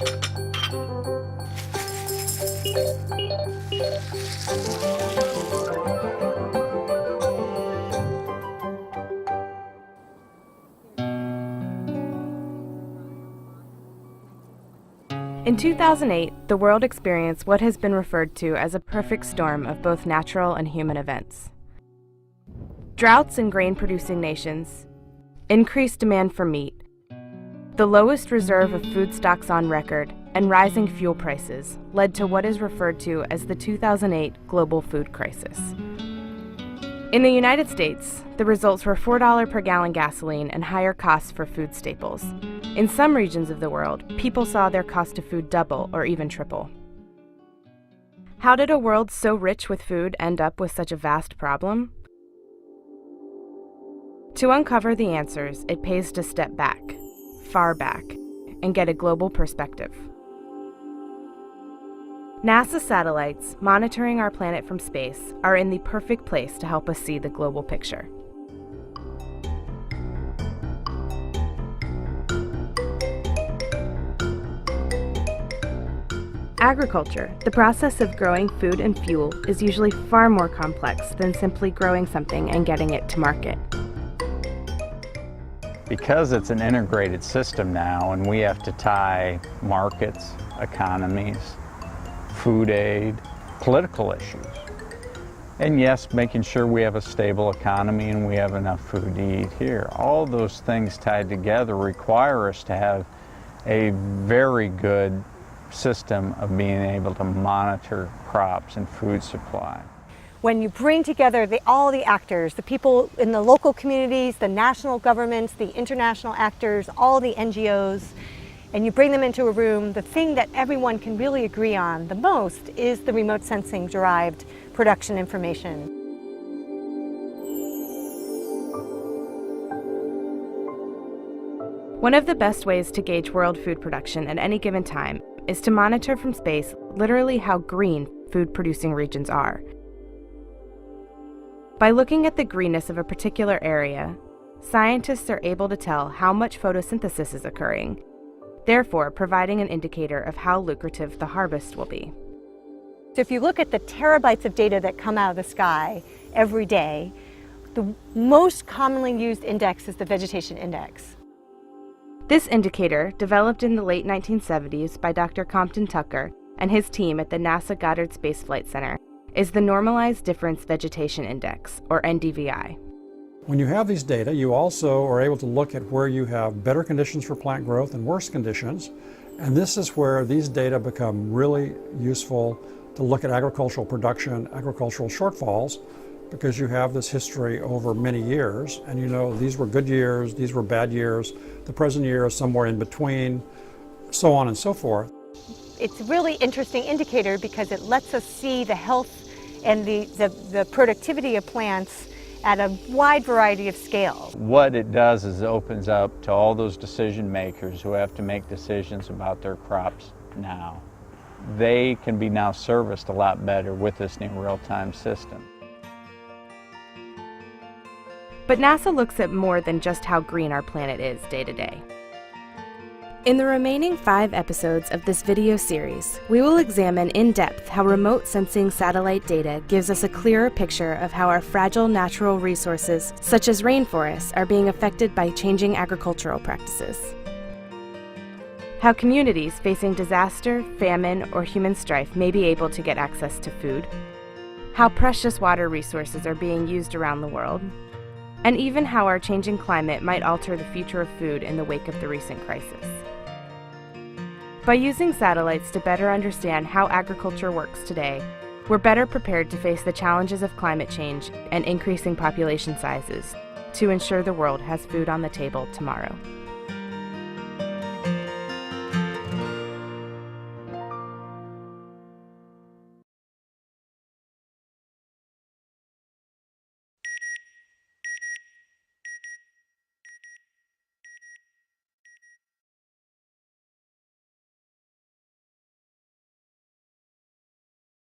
In 2008, the world experienced what has been referred to as a perfect storm of both natural and human events. Droughts in grain-producing nations, increased demand for meat, the lowest reserve of food stocks on record, and rising fuel prices led to what is referred to as the 2008 global food crisis. In the United States, the results were $4 per gallon gasoline and higher costs for food staples. In some regions of the world, people saw their cost of food double or even triple. How did a world so rich with food end up with such a vast problem? To uncover the answers, it pays to step back, far back, and get a global perspective. NASA satellites monitoring our planet from space are in the perfect place to help us see the global picture. Agriculture, the process of growing food and fuel, is usually far more complex than simply growing something and getting it to market. Because it's an integrated system now and we have to tie markets, economies, food aid, political issues, and yes, making sure we have a stable economy and we have enough food to eat here. All those things tied together require us to have a very good system of being able to monitor crops and food supply. When you bring together all the actors, the people in the local communities, the national governments, the international actors, all the NGOs, and you bring them into a room, the thing that everyone can really agree on the most is the remote sensing derived production information. One of the best ways to gauge world food production at any given time is to monitor from space literally how green food-producing regions are. By looking at the greenness of a particular area, scientists are able to tell how much photosynthesis is occurring, therefore providing an indicator of how lucrative the harvest will be. So if you look at the terabytes of data that come out of the sky every day, the most commonly used index is the vegetation index. This indicator, developed in the late 1970s by Dr. Compton Tucker and his team at the NASA Goddard Space Flight Center, is the Normalized Difference Vegetation Index, or NDVI. When you have these data, you also are able to look at where you have better conditions for plant growth and worse conditions, and this is where these data become really useful to look at agricultural production, agricultural shortfalls, because you have this history over many years, and you know these were good years, these were bad years, the present year is somewhere in between, so on and so forth. It's a really interesting indicator because it lets us see the health and the productivity of plants at a wide variety of scales. What it does is it opens up to all those decision makers who have to make decisions about their crops now. They can be now serviced a lot better with this new real-time system. But NASA looks at more than just how green our planet is day to day. In the remaining 5 episodes of this video series, we will examine in depth how remote sensing satellite data gives us a clearer picture of how our fragile natural resources, such as rainforests, are being affected by changing agricultural practices. How communities facing disaster, famine, or human strife may be able to get access to food. How precious water resources are being used around the world. And even how our changing climate might alter the future of food in the wake of the recent crisis. By using satellites to better understand how agriculture works today, we're better prepared to face the challenges of climate change and increasing population sizes to ensure the world has food on the table tomorrow.